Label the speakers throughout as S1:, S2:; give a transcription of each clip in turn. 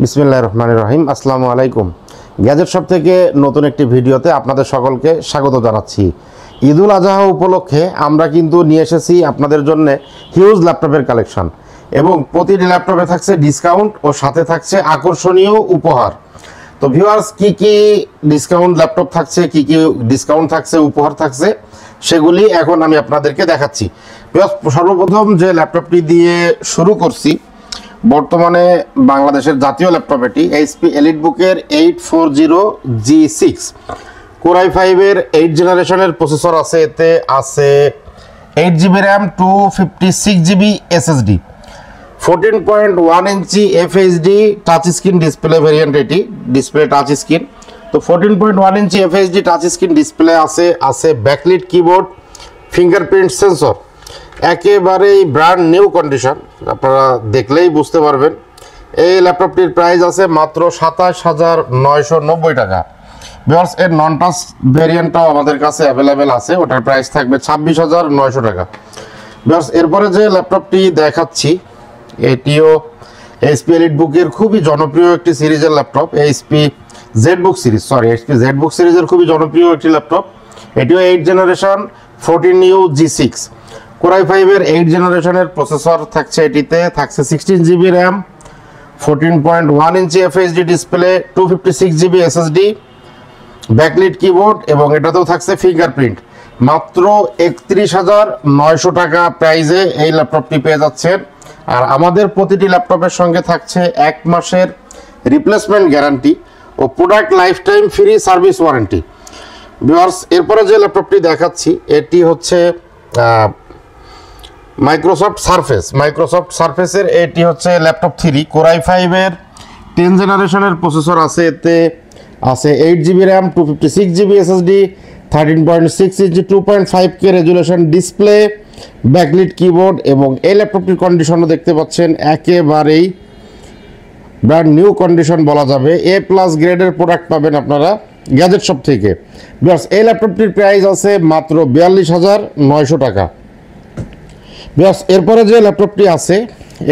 S1: বিসমিল্লাহির রহমানির রহিম। আসসালামু আলাইকুম। গ্যাজেট শপ থেকে নতুন একটি ভিডিওতে আপনাদের সকলকে স্বাগত জানাচ্ছি। ঈদুল আজহা উপলক্ষে আমরা কিন্তু নিয়ে এসেছি আপনাদের জন্য হিউজ ল্যাপটপের কালেকশন এবং প্রতিটি ল্যাপটপে থাকছে ডিসকাউন্ট ও সাথে থাকছে আকর্ষণীয় উপহার। তো ভিউয়ার্স, কি কি ডিসকাউন্ট ল্যাপটপ থাকছে, কি কি ডিসকাউন্ট থাকছে, উপহার থাকছে, সেগুলি এখন আমি আপনাদেরকে দেখাচ্ছি। সর্বপ্রথম যে ল্যাপটপটি দিয়ে শুরু করছি, বর্তমানে বাংলাদেশের জাতীয় ল্যাপটপ এটি এইচপি এলিটবুকের 840G6 কোর i5-এর 8 জেনারেশনের প্রসেসর আছে। এতে আছে 8GB র্যাম, 256GB SSD, 14.1 ইঞ্চি FHD touch screen display variant. এটি ডিসপ্লে টাচ স্ক্রিন। তো 14.1 ইঞ্চি FHD টাচ স্ক্রিন ডিসপ্লে আছে ব্যাকলিট কিবোর্ড, ফিঙ্গারপ্রিন্ট সেন্সর, একেবারেই ব্র্যান্ড নিউ কন্ডিশন, আপনারা দেখলেই বুঝতে পারবেন। এই ল্যাপটপটির প্রাইস আছে মাত্র 27,990 টাকা। ভিউয়ার্স, এর নন টাচ ভেরিয়েন্টটাও আমাদের কাছে অ্যাভেলেবেল আছে, ওটার প্রাইস থাকবে 26,900 টাকা। ভিউয়ার্স, এরপরে যে ল্যাপটপটি দেখাচ্ছি এটিও এইচপি এলিটবুকের খুবই জনপ্রিয় একটি সিরিজের ল্যাপটপ। এইচপি জেডবুক সিরিজের খুবই জনপ্রিয় একটি ল্যাপটপ। এটিও 8 জেনারেশন 14U G6 কোর i5-এর 8 জেনারেশনের প্রসেসর থাকছে। এটিতে থাকছে 16GB র্যাম, 14.1 ইঞ্চি FHD display, 256GB SSD, backlit keyboard এবং এটাতেও থাকছে ফিঙ্গারপ্রিন্ট। মাত্র 31,900 টাকা প্রাইজে এই ল্যাপটপটি পেয়ে যাচ্ছেন। আর আমাদের প্রতিটি ল্যাপটপের সঙ্গে থাকছে 1 মাসের রিপ্লেসমেন্ট গ্যারান্টি ও product lifetime free service warranty. Viewers, এরপরে যে ল্যাপটপটি দেখাচ্ছি এটি হচ্ছে মাইক্রোসফট সারফেসের এটি হচ্ছে ল্যাপটপ 3 কোর i5-এর 10 জেনারেশনের প্রসেসর আছে। এতে আছে 8GB র্যাম, 256GB SSD, 13.6 ইঞ্চি 2.5K resolution display, backlit keyboard এবং এই ল্যাপটপটির কন্ডিশনও দেখতে পাচ্ছেন একেবারেই ব্র্যান্ড নিউ কন্ডিশন বলা যাবে। A+ গ্রেডের প্রোডাক্ট পাবেন আপনারা গ্যাজেট শপ থেকে। বিকজ এই ল্যাপটপটির প্রাইস আছে মাত্র 42,900 টাকা। বিকজ এরপরে যে ল্যাপটপটি আছে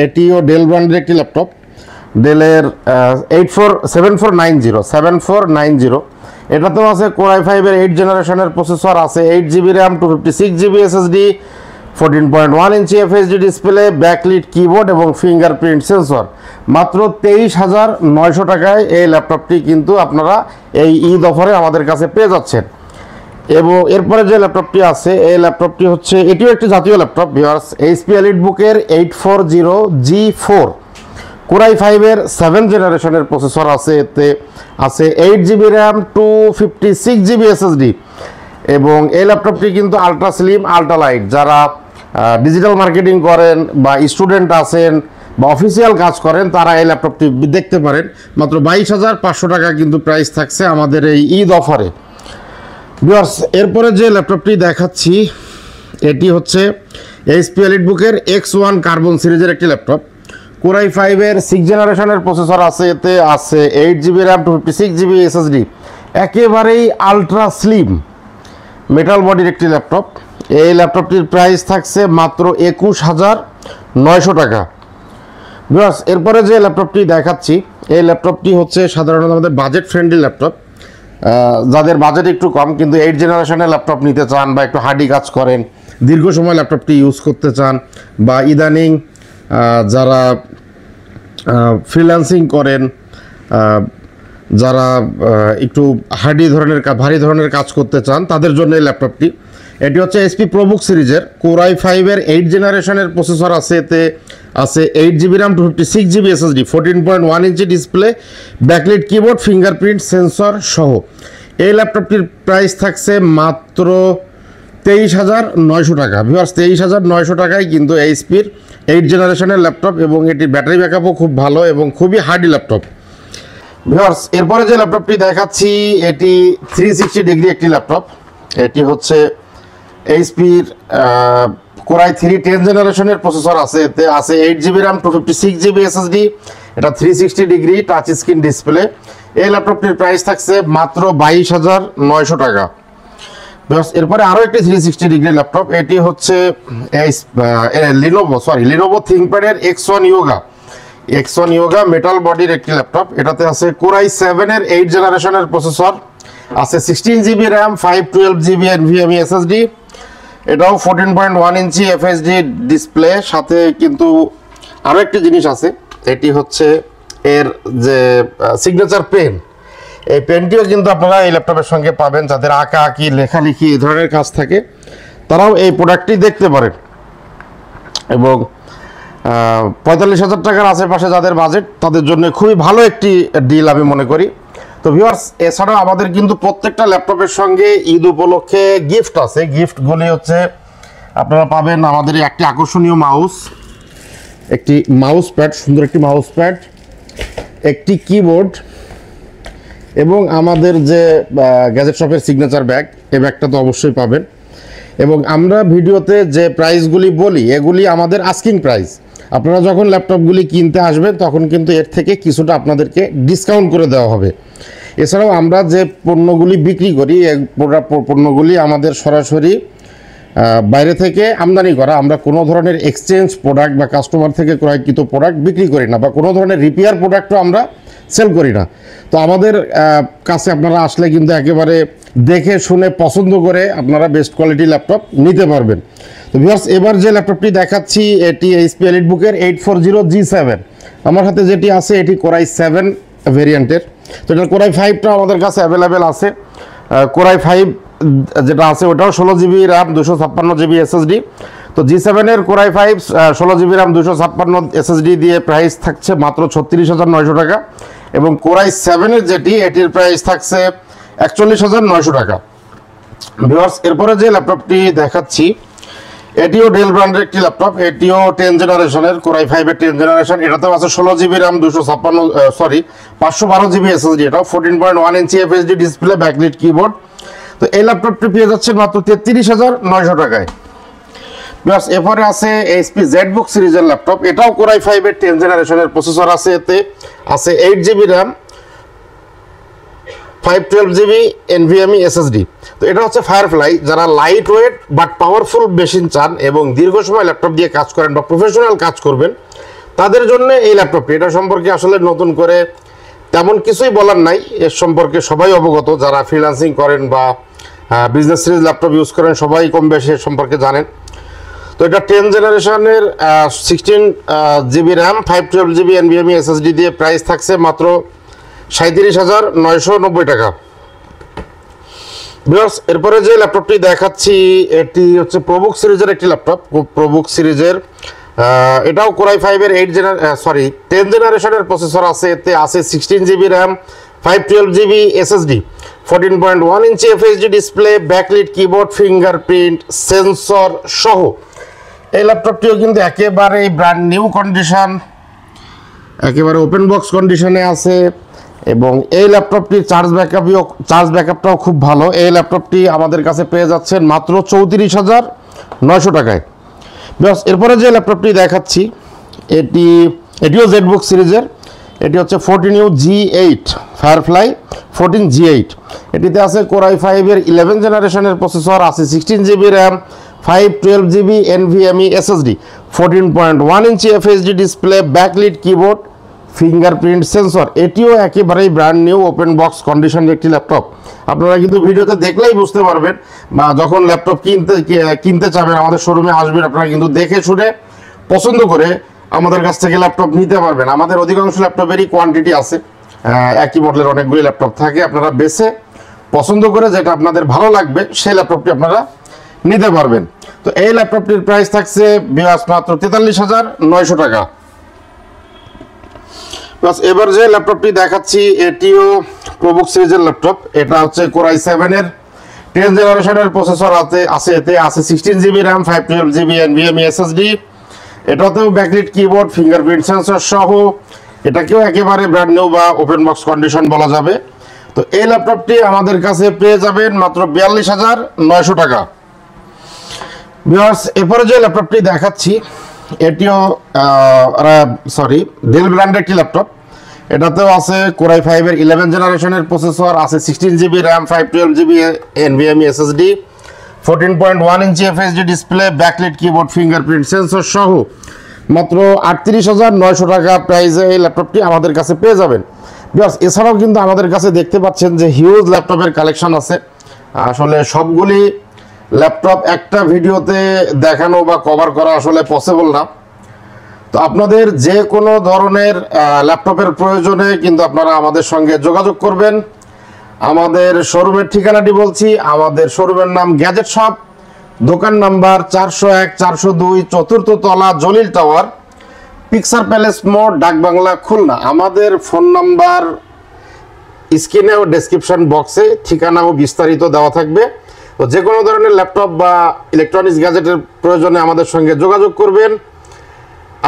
S1: এটিও ডেল ব্র্যান্ডের একটি ল্যাপটপ, ডেলের 7490। এটাতেও আছে কোর i5-এর 8 জেনারেশনের প্রসেসর, আছে 8GB র্যাম, 256GB SSD, 14.1 ইঞ্চি FHD ডিসপ্লে, ব্যাকলিট কিবোর্ড এবং ফিঙ্গারপ্রিন্ট সেন্সর। মাত্র 23,900 টাকায় এই ল্যাপটপটি কিন্তু আপনারা এই ঈদ অফারে আমাদের কাছে পেয়ে যাচ্ছেন। এবং এরপরে যে ল্যাপটপটি আছে এই ল্যাপটপটি হচ্ছে এটিও একটি জাতীয় ল্যাপটপ। ভিউয়ার্স, এইচপি এলিটবুকের 840G4 কোর i5-এর 7 জেনারেশনের প্রসেসর আছে। এতে আছে 8GB র্যাম, 256GB SSD এবং এই ল্যাপটপটি কিন্তু আলট্রা স্লিম, আলট্রা লাইট। যারা ডিজিটাল মার্কেটিং করেন বা স্টুডেন্ট আছেন বা অফিসিয়াল কাজ করেন তারা এই ল্যাপটপটি দেখতে পারেন। মাত্র 22,500 টাকা কিন্তু প্রাইস থাকছে আমাদের এই ঈদ অফারে। ভিউয়ার্স, এরপরে যে ল্যাপটপটি দেখাচ্ছি এটি হচ্ছে এইচপি এলিটবুকের X1 কার্বন সিরিজের একটি ল্যাপটপ। কোর i5-এর 6 জেনারেশনের প্রসেসর আছে। এতে আছে 8GB র্যাম, 256GB SSD, একেবারেই আলট্রা স্লিম মেটাল বডির একটি ল্যাপটপ। এই ল্যাপটপটির প্রাইস থাকছে মাত্র 21,900 টাকা। ভিউয়ার্স, এরপরে যে ল্যাপটপটি দেখাচ্ছি এই ল্যাপটপটি হচ্ছে সাধারণত আমাদের বাজেট ফ্রেন্ডলি ল্যাপটপ। যাদের বাজেট একটু কম কিন্তু 8 জেনারেশনের ল্যাপটপ নিতে চান বা একটু হার্ডি কাজ করেন, দীর্ঘ সময় ল্যাপটপটি ইউজ করতে চান, বা ইদানিং যারা ফ্রিল্যান্সিং করেন, যারা একটু ভারী ধরনের কাজ করতে চান তাদের জন্য এই ল্যাপটপটি। এটি হচ্ছে এইচপি প্রোবুক সিরিজের কোর i5-এর 8 জেনারেশনের প্রসেসর আছে। এতে আছে 8GB RAM, 256GB SSD, 14.1 inch display, backlit keyboard, fingerprint sensor সহ। এই ল্যাপটপটির প্রাইস থাকছে মাত্র 23,900 টাকা। ভিউয়ার্স, 23,900 টাকায় কিন্তু এইচপির 8 জেনারেশনের ল্যাপটপ এবং এটির ব্যাটারি ব্যাকআপও খুব ভালো এবং খুবই হার্ডি ল্যাপটপ। ভিউয়ার্স, এরপরে যে ল্যাপটপটি দেখাচ্ছি এটি 360 ডিগ্রি একটি ল্যাপটপ। এটি হচ্ছে এইচপির কোর i3 10 জেনারেশনের প্রসেসর আছে। এতে আছে 8GB র্যাম, 256GB SSD, এটা 360 ডিগ্রি টাচ স্ক্রিন ডিসপ্লে। এই ল্যাপটপটির প্রাইস থাকছে মাত্র 22,900 টাকা। এরপরে আরও একটি 360 ডিগ্রি ল্যাপটপ, এটি হচ্ছে লিনোভো থিংকপ্যাডের X1 Yoga. X1 Yoga metal বডির একটি ল্যাপটপ। এটাতে আছে Core i7 এর 8 জেনারেশনের প্রসেসর, আছে 16 GB RAM, 512 GB NVMe SSD। এটাও 14.1 ইঞ্চি FHD ডিসপ্লে। সাথে কিন্তু আরও একটি জিনিস আছে, এটি হচ্ছে এর যে সিগনেচার পেন। এই পেনটিও কিন্তু আপনারা এই ল্যাপটপের সঙ্গে পাবেন। যাদের আঁকা আঁকি লেখালেখি এই ধরনের কাজ থাকে তারাও এই প্রোডাক্টটি দেখতে পারেন। এবং 45,000 টাকার আশেপাশে যাদের বাজেট তাদের জন্য খুবই ভালো একটি ডিল আমি মনে করি। তো ভিউয়ার্স, এছাড়াও আমাদের কিন্তু প্রত্যেকটা ল্যাপটপের সঙ্গে ঈদ উপলক্ষে গিফট আছে। গিফটগুলি হচ্ছে আপনারা পাবেন আমাদের একটি আকর্ষণীয় মাউস, একটি মাউস প্যাড, সুন্দর একটি মাউস প্যাড, একটি কিবোর্ড এবং আমাদের যে গ্যাজেট শপের সিগনেচার ব্যাগ, এই ব্যাগটা তো অবশ্যই পাবেন। এবং আমরা ভিডিওতে যে প্রাইসগুলি বলি এগুলি আমাদের আস্কিং প্রাইস। আপনারা যখন ল্যাপটপগুলি কিনতে আসবেন তখন কিন্তু এর থেকে কিছুটা আপনাদেরকে ডিসকাউন্ট করে দেওয়া হবে। এছাড়াও আমরা যে পণ্যগুলি বিক্রি করি এই পণ্যগুলি আমাদের সরাসরি বাইরে থেকে আমদানি করা। আমরা কোনো ধরনের এক্সচেঞ্জ প্রোডাক্ট বা কাস্টমার থেকে ক্রয়কৃত প্রোডাক্ট বিক্রি করি না, বা কোনো ধরনের রিপেয়ার প্রোডাক্টও আমরা সেল করি না। তো আমাদের কাছে আপনারা আসলে কিন্তু একেবারে দেখে শুনে পছন্দ করে আপনারা বেস্ট কোয়ালিটি ল্যাপটপ নিতে পারবেন। তো ভিউয়ার্স, এবার যে ল্যাপটপটি দেখাচ্ছি এটি HP EliteBook-এর 840G7। আমার হাতে যেটি আছে এটি Core i7 ভেরিয়েন্টের। তো এটা Core i5টা আমাদের কাছে অ্যাভেলেবেল আছে। Core i5 যেটা আছে ওটাও 16 জিবি র্যাম, 256 জিবি SSD। তো G7 এর Core i5 16 GB RAM 256 SSD দিয়ে প্রাইস থাকছে মাত্র 36,900 টাকা। এবং Core i7 এর যেটি এটির প্রাইস থাকছে 41,900 টাকা। ভিউয়ার্স, এরপরে যে ল্যাপটপটি দেখাচ্ছি এটিও ডেল ব্র্যান্ডের একটি ল্যাপটপ। এটিও 10 জেনারেশনের, Core i5 এর 10 জেনারেশন। এটাতেও আছে 16 জিবি র্যাম, 512 জিবি SSD। এটাও 14.1 ইঞ্চি FHD ডিসপ্লে, ব্যাকলিট কিবোর্ড। তো এই ল্যাপটপটি পেয়ে যাচ্ছেন মাত্র 33,900 টাকায়। প্লাস এরপরে আছে HP ZBook সিরিজের ল্যাপটপ। এটাও Core i5 এর 10 জেনারেশনের প্রসেসর আছে। এতে আছে 8 GB RAM, 512 GB NVMe SSD। তো এটা হচ্ছে ফায়ারফ্লাই। যারা light weight but powerful machine চান এবং দীর্ঘ সময় ল্যাপটপ দিয়ে কাজ করেন বা প্রফেশনাল কাজ করবেন তাদের জন্য এই ল্যাপটপটি। এটা সম্পর্কে আসলে নতুন করে তেমন কিছুই বলার নাই, এর সম্পর্কে সবাই অবগত। যারা ফ্রিল্যান্সিং করেন বা বিজনেস সিরিজ ল্যাপটপ ইউজ করেন সবাই কম বেশি এর সম্পর্কে জানেন। তো এটা 10 জেনারেশনের 16 GB RAM, 512 GB NVMe SSD দিয়ে প্রাইস থাকছে মাত্র 37,990 টাকা। ভিউয়ার্স, এরপরে যে ল্যাপটপটি দেখাচ্ছি এটি হচ্ছে প্রবুক সিরিজের একটি ল্যাপটপ। প্রবুক সিরিজের এটাও Core i5 এর 10 জেনারেশনের প্রসেসর আছে। এতে আছে 16 জিবি র্যাম, 512 জিবি SSD, 14.1 ইঞ্চি FHD display, backlit keyboard, fingerprint sensor সহ। এই ল্যাপটপটিও কিন্তু একেবারে ব্র্যান্ড নিউ কন্ডিশন, একেবারে ওপেন বক্স কন্ডিশনে আছে। এবং এই ল্যাপটপটির চার্জ ব্যাকআপটাও খুব ভালো। এই ল্যাপটপটি আমাদের কাছে পেয়ে যাচ্ছেন মাত্র 34,900 টাকায়। ব্যাস, এরপরে যে ল্যাপটপটি দেখাচ্ছি এটিও ZBook সিরিজের। এটি হচ্ছে 14U G8 ফায়ারফ্লাই 14G8। এটিতে আছে Core i5 এর 11 জেনারেশনের প্রসেসর, আছে 16 GB RAM, 512 GB NVMe SSD, 14.1 ইঞ্চি FHD display, backlit keyboard, fingerprint sensor. এটিও একেবারেই ব্র্যান্ড নিউ ওপেন বক্স কন্ডিশনের একটি ল্যাপটপ। আপনারা কিন্তু ভিডিওতে দেখলেই বুঝতে পারবেন, বা যখন ল্যাপটপ কিনতে চাবেন আমাদের শোরুমে আসবেন, আপনারা কিন্তু দেখে শুনে পছন্দ করে আমাদের কাছ থেকে ল্যাপটপ নিতে পারবেন। আমাদের অধিকাংশ ল্যাপটপেরই কোয়ান্টিটি আছে, একই মডেলের অনেকগুলি ল্যাপটপ থাকে। আপনারা বেছে পছন্দ করে যেটা আপনাদের ভালো লাগবে সেই ল্যাপটপটি আপনারা নিতে পারবেন। তো এই ল্যাপটপটির প্রাইস থাকছে মাত্র 43,900 টাকা। প্লাস এবার যে ল্যাপটপটি দেখাচ্ছি এটিও প্রবুক সিরিজের ল্যাপটপ। এটা হচ্ছে Core i7 এর 10 জেনারেশনের প্রসেসর আছে। এতে আছে 16 GB RAM, 512 GB NVMe SSD। এটাতেও ব্যাকলিট কিবোর্ড, ফিঙ্গারপ্রিন্ট সেন্সর সহ। এটাকেও একেবারে ব্র্যান্ড নিউ বা ওপেন বক্স কন্ডিশন বলা যাবে। তো এই ল্যাপটপটি আমাদের কাছে পেয়ে যাবেন মাত্র 42,900 টাকা। ভিউয়ার্স, এরপরে যে ল্যাপটপটি দেখাচ্ছি এটিও ডেল ব্র্যান্ডের একটি ল্যাপটপ। এটাতেও আছে Core i5 এর 11 জেনারেশনের প্রসেসর, আছে 16 GB RAM, 512 GB NVMe SSD, 14.1 ইঞ্চি FHD display, backlit keyboard, fingerprint sensor সহ। মাত্র 38,900 টাকা প্রাইসে এই ল্যাপটপটি আমাদের কাছে পেয়ে যাবেন। এছাড়াও কিন্তু আমাদের কাছে দেখতে পাচ্ছেন যে হিউজ ল্যাপটপের কালেকশন আছে। আসলে সবগুলি ল্যাপটপ একটা ভিডিওতে দেখানো বা কভার করা আসলে পসিবল না। তো আপনাদের যে কোনো ধরনের ল্যাপটপের প্রয়োজনে কিন্তু আপনারা আমাদের সঙ্গে যোগাযোগ করবেন। আমাদের শোরুমের ঠিকানাটি বলছি, আমাদের শোরুমের নাম গ্যাজেট শপ, দোকান নাম্বার 401 402, চতুর্থ তলা, জলিল টাওয়ার, পিকচার প্যালেস মোড়, ডাকবাংলা, খুলনা। আমাদের ফোন নাম্বার স্ক্রিনে ও ডেসক্রিপশন বক্সে ঠিকানা ও বিস্তারিত দেওয়া থাকবে। তো যে কোনো ধরনের ল্যাপটপ বা ইলেকট্রনিক্স গ্যাজেটের প্রয়োজনে আমাদের সঙ্গে যোগাযোগ করবেন।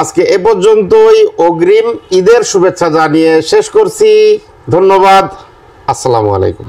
S1: আজকে এ পর্যন্তই। অগ্রিম ঈদের শুভেচ্ছা জানিয়ে শেষ করছি। ধন্যবাদ। আসসালামু আলাইকুম।